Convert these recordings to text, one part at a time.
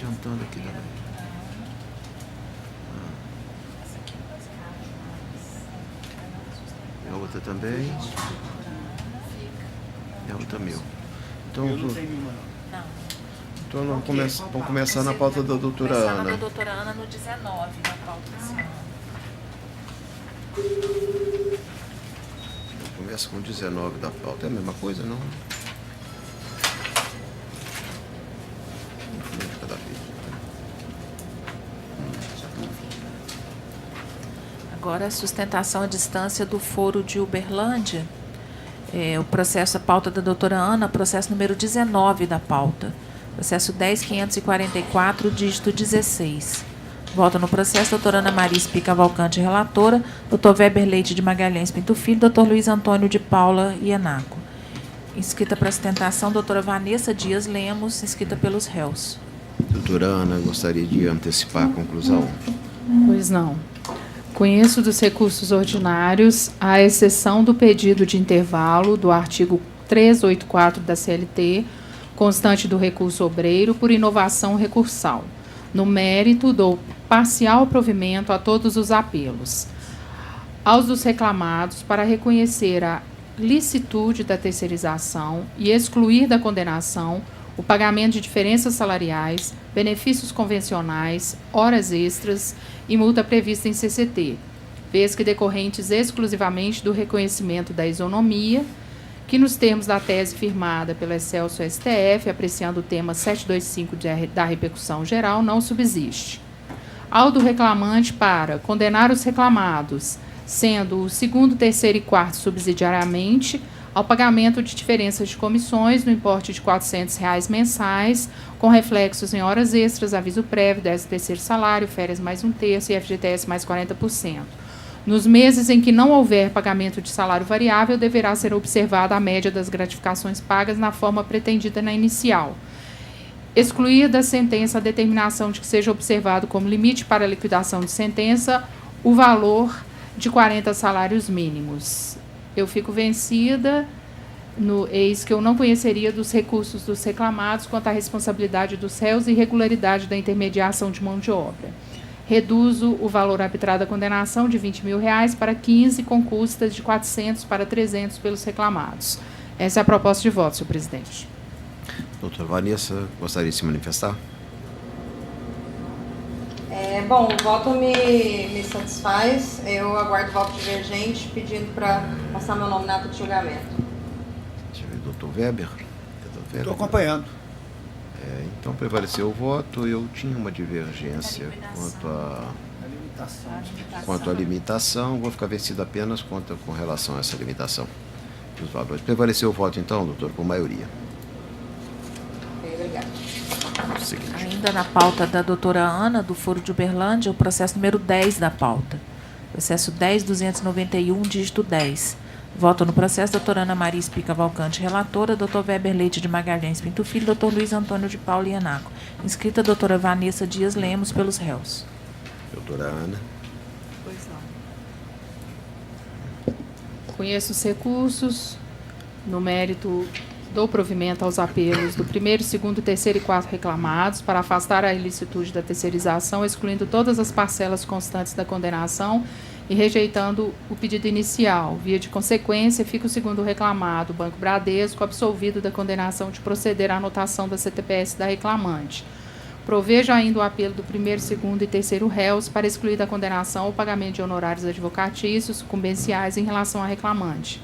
adiantando aqui também. E a outra também. E a outra mil. Então, Eu não tenho nenhuma, não. Não. então vamos começar na pauta da doutora Começando Ana. da doutora Ana no 19 da pauta desse ano. Começa com 19 da pauta. É a mesma coisa, não? De cada vez. Agora, a sustentação à distância do foro de Uberlândia. O processo, a pauta da doutora Ana, processo número 19 da pauta. Processo 10.544, dígito 16. Volta no processo, doutora Ana Maria Espica Cavalcante, relatora, doutor Weber Leite de Magalhães Pinto Filho, doutor Luiz Antônio de Paula Ienaco. Inscrita para sustentação, doutora Vanessa Dias Lemos, inscrita pelos réus. Doutora Ana, gostaria de antecipar a conclusão. Pois não. Conheço dos recursos ordinários, à exceção do pedido de intervalo do artigo 384 da CLT, constante do recurso obreiro por inovação recursal. No mérito, dou parcial provimento a todos os apelos. Aos dos reclamados, para reconhecer a licitude da terceirização e excluir da condenação o pagamento de diferenças salariais, benefícios convencionais, horas extras e multa prevista em CCT, vez que decorrentes exclusivamente do reconhecimento da isonomia, que nos termos da tese firmada pelo excelso STF, apreciando o tema 725 da repercussão geral, não subsiste. Ao do reclamante para condenar os reclamados, sendo o segundo, terceiro e quarto subsidiariamente, ao pagamento de diferenças de comissões no importe de R$ 400 mensais, com reflexos em horas extras, aviso prévio, 13º salário, férias mais 1/3 e FGTS mais 40%. Nos meses em que não houver pagamento de salário variável, deverá ser observada a média das gratificações pagas na forma pretendida na inicial. Excluir da sentença a determinação de que seja observado como limite para a liquidação de sentença o valor de 40 salários mínimos. Eu fico vencida, eis que eu não conheceria dos recursos dos reclamados quanto à responsabilidade dos réus e irregularidade da intermediação de mão de obra. Reduzo o valor arbitrado da condenação de R$ 20.000 para 15, com custas de 400 para 300 pelos reclamados. Essa é a proposta de voto, senhor presidente. Doutora Vanessa, gostaria de se manifestar? Bom, o voto me satisfaz. Eu aguardo voto divergente, pedindo para passar meu nome na ata de julgamento. Deixa eu ver, doutor Weber. Estou acompanhando. Então, prevaleceu o voto. Eu tinha uma divergência quanto à limitação. Vou ficar vencido apenas com relação a essa limitação dos valores. Prevaleceu o voto, então, doutor, por maioria. Obrigada. Ainda na pauta da doutora Ana, do Foro de Uberlândia, o processo número 10 da pauta. Processo 10.291, dígito 10. Voto no processo, doutora Ana Maria Espica Cavalcante, relatora, doutor Weber Leite de Magalhães Pinto Filho, doutor Luiz Antônio de Paula Ienaco. Inscrita, doutora Vanessa Dias Lemos, pelos réus. Doutora Ana. Pois não. Conheço os recursos, no mérito, dou provimento aos apelos do primeiro, segundo, terceiro e quarto reclamados para afastar a ilicitude da terceirização, excluindo todas as parcelas constantes da condenação e rejeitando o pedido inicial. Via de consequência, fica o segundo reclamado, o Banco Bradesco, absolvido da condenação de proceder à anotação da CTPS da reclamante. Provejo ainda o apelo do primeiro, segundo e terceiro réus para excluir da condenação o pagamento de honorários advocatícios sucumbenciais em relação à reclamante.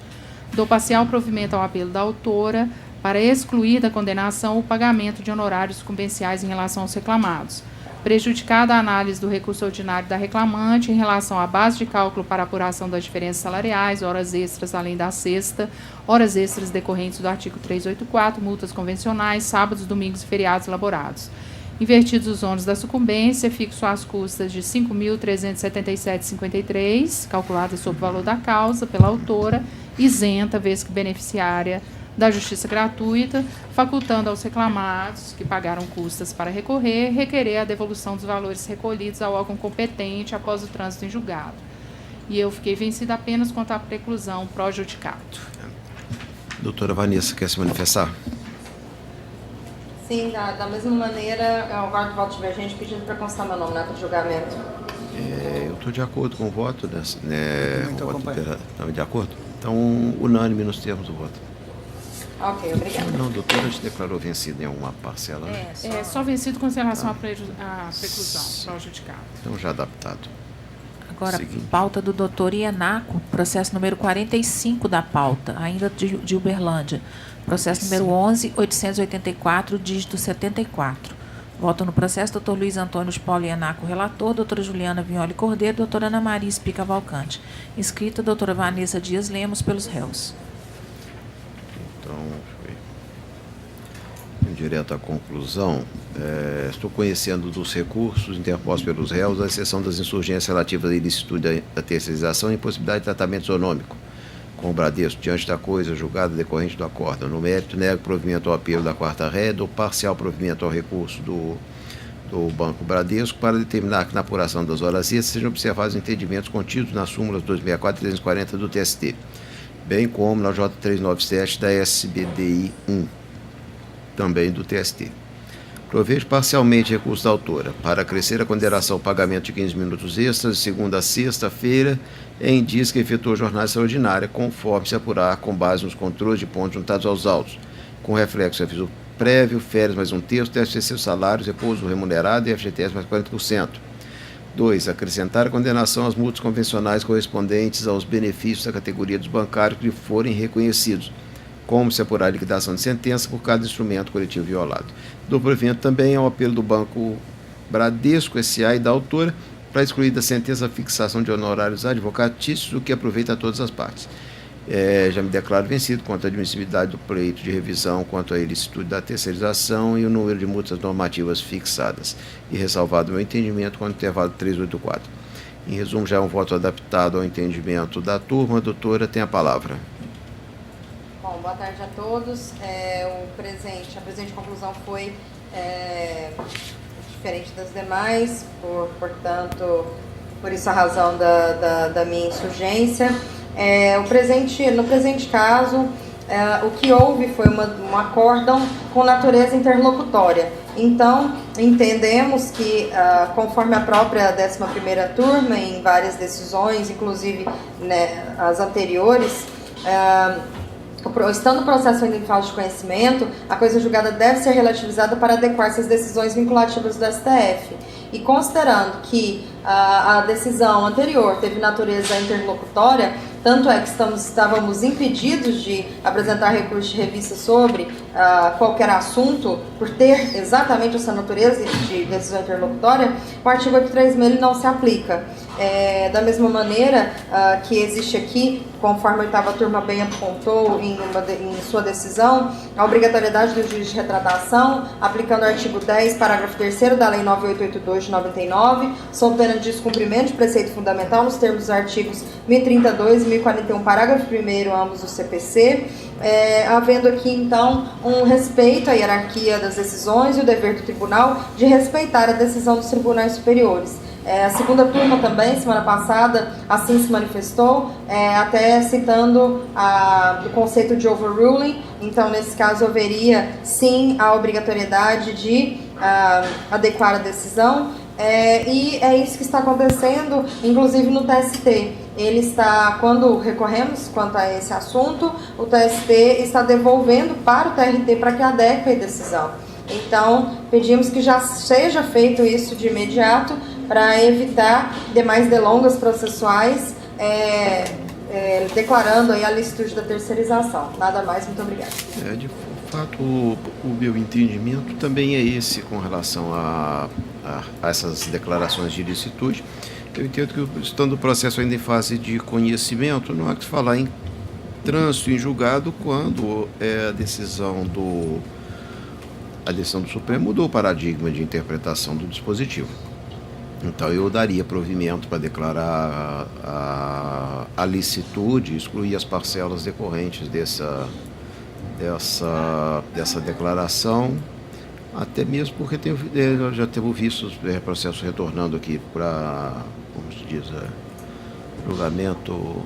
Dou parcial provimento ao apelo da autora para excluir da condenação o pagamento de honorários sucumbenciais em relação aos reclamados. Prejudicada a análise do recurso ordinário da reclamante em relação à base de cálculo para apuração das diferenças salariais, horas extras além da sexta, horas extras decorrentes do artigo 384, multas convencionais, sábados, domingos e feriados laborados. Invertidos os ônus da sucumbência, fixo as custas de R$ 5.377,53, calculadas sobre o valor da causa pela autora, isenta, vez que beneficiária da justiça gratuita, facultando aos reclamados que pagaram custas para recorrer, requerer a devolução dos valores recolhidos ao órgão competente após o trânsito em julgado. E eu fiquei vencida apenas quanto à preclusão pró-judicato. Doutora Vanessa, quer se manifestar? Sim, da mesma maneira, eu aguardo o voto divergente pedindo para constar meu nome na ata de julgamento. Eu estou de acordo com o voto, né? também estou acompanhando. Estamos de acordo? Então, unânime nos termos do voto. Ok, obrigada. Não, doutora, a gente declarou vencido em alguma parcela, né? Só vencido com relação à preclusão para o judicado. Então, já adaptado. Agora, Seguinte. pauta do doutor Ienaco, processo número 45 da pauta, ainda de Uberlândia. Processo número 11.884, dígito 74. Votam no processo doutor Luiz Antônio de Paulo Ienaco, relator, doutora Juliana Vignoli Cordeiro, doutora Ana Maria Espica Valcante. Inscrita, doutora Vanessa Dias Lemos, pelos réus. Então, foi direto à conclusão. Estou conhecendo dos recursos interpostos pelos réus, à exceção das insurgências relativas à ilicitude da terceirização e impossibilidade de tratamento isonômico com o Bradesco, diante da coisa julgada decorrente do acórdão. No mérito, nego provimento ao apelo da quarta ré, do parcial provimento ao recurso do Banco Bradesco, para determinar que na apuração das horas extras sejam observados entendimentos contidos nas súmulas 264 e 340 do TST, bem como na J397 da SBDI 1, também do TST. Provejo parcialmente recurso da autora para acrescer a consideração ao pagamento de 15 minutos extras de segunda a sexta-feira em dias que efetuou jornada extraordinária, conforme se apurar com base nos controles de pontos juntados aos autos, com reflexo aviso prévio, férias mais um terço, TFCC salários, repouso remunerado e FGTS mais 40%. 2. Acrescentar a condenação às multas convencionais correspondentes aos benefícios da categoria dos bancários que lhe forem reconhecidos, como se apurar a liquidação de sentença por cada instrumento coletivo violado. Do provimento também ao apelo do Banco Bradesco S.A. e da autora para excluir da sentença a fixação de honorários advocatícios, o que aproveita a todas as partes. Já me declaro vencido quanto à admissibilidade do pleito de revisão, quanto à ilicitude da terceirização e o número de multas normativas fixadas, e ressalvado o meu entendimento quanto ao intervalo 384. Em resumo, já é um voto adaptado ao entendimento da turma. A doutora tem a palavra. Bom, boa tarde a todos. A presente conclusão foi diferente das demais, portanto, por isso a razão da minha insurgência. No presente caso, o que houve foi um acórdão com natureza interlocutória. Então, entendemos que, conforme a própria 11ª turma, em várias decisões, inclusive as anteriores, estando o processo ainda em fase de conhecimento, a coisa julgada deve ser relativizada para adequar-se às decisões vinculativas do STF. E considerando que a decisão anterior teve natureza interlocutória, tanto é que estávamos impedidos de apresentar recurso de revista sobre qualquer assunto, por ter exatamente essa natureza de decisão interlocutória, o artigo 836 ele não se aplica. Da mesma maneira que existe aqui, conforme a 8ª turma bem apontou em sua decisão, a obrigatoriedade do juiz de retratação, aplicando o artigo 10, parágrafo 3º da Lei 9882 de 99, sob pena de descumprimento de preceito fundamental nos termos dos artigos 1032 e 1041, parágrafo 1º, ambos do CPC, havendo aqui, então, um respeito à hierarquia das decisões e o dever do tribunal de respeitar a decisão dos tribunais superiores. A 2ª turma também, semana passada, assim se manifestou, até citando o conceito de overruling. Então, nesse caso, haveria, sim, a obrigatoriedade de adequar a decisão. E é isso que está acontecendo, inclusive no TST. Quando recorremos quanto a esse assunto, o TST está devolvendo para o TRT para que adeque a decisão. Então, pedimos que já seja feito isso de imediato para evitar demais delongas processuais, declarando aí a licitude da terceirização. Nada mais, muito obrigada. De fato, o meu entendimento também é esse com relação a essas declarações de ilicitude. Eu entendo que, estando o processo ainda em fase de conhecimento, não há que falar em trânsito em julgado quando a decisão do Supremo mudou o paradigma de interpretação do dispositivo. Então, eu daria provimento para declarar a licitude, excluir as parcelas decorrentes dessa declaração, até mesmo porque já temos visto processos retornando aqui para, como se diz, julgamento,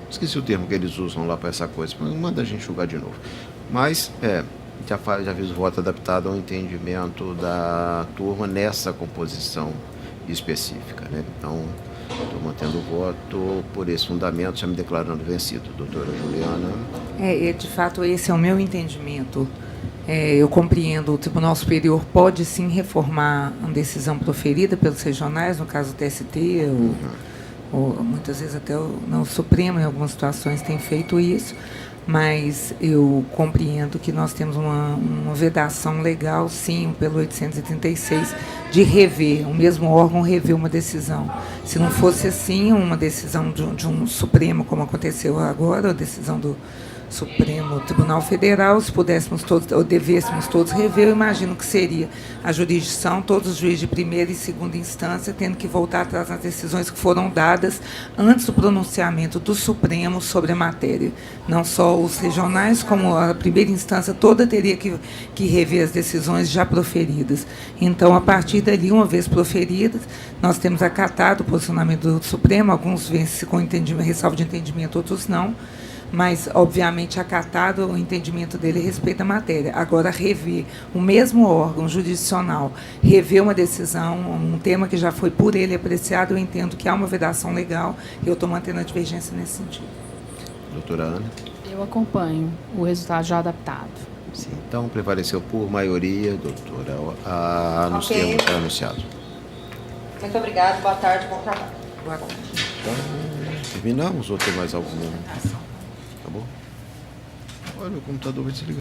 esqueci o termo que eles usam lá para essa coisa, mas manda a gente julgar de novo. Mas, já fiz o voto adaptado ao entendimento da turma nessa composição específica, né? Então, estou mantendo o voto por esse fundamento, já me declarando vencido. Doutora Juliana. De fato, esse é o meu entendimento. Eu compreendo, o Tribunal Superior pode sim reformar uma decisão proferida pelos regionais, no caso do TST, ou muitas vezes até o Supremo, em algumas situações, tem feito isso, mas eu compreendo que nós temos uma vedação legal, sim, pelo 836, de rever, o mesmo órgão rever uma decisão. Se não fosse assim, uma decisão de um Supremo, como aconteceu agora, a decisão do Supremo Tribunal Federal, se pudéssemos todos, ou devêssemos todos rever, eu imagino que seria a jurisdição, todos os juízes de primeira e segunda instância, tendo que voltar atrás nas decisões que foram dadas antes do pronunciamento do Supremo sobre a matéria. Não só os regionais, como a primeira instância toda teria que rever as decisões já proferidas. Então, a partir dali, uma vez proferidas, nós temos acatado o posicionamento do Supremo, alguns vencem com ressalva de entendimento, outros não, mas, obviamente, acatado o entendimento dele respeita a matéria. Agora, rever o mesmo órgão jurisdicional, rever uma decisão, um tema que já foi por ele apreciado, eu entendo que há uma vedação legal e eu estou mantendo a divergência nesse sentido. Doutora Ana. Eu acompanho o resultado já adaptado. Sim, então, prevaleceu por maioria, doutora, nos Ok. termos anunciados. Muito obrigada, boa tarde, bom trabalho. Boa tarde. Então, terminamos ou tem mais algum? Tá bom? Olha, o computador vai desligar.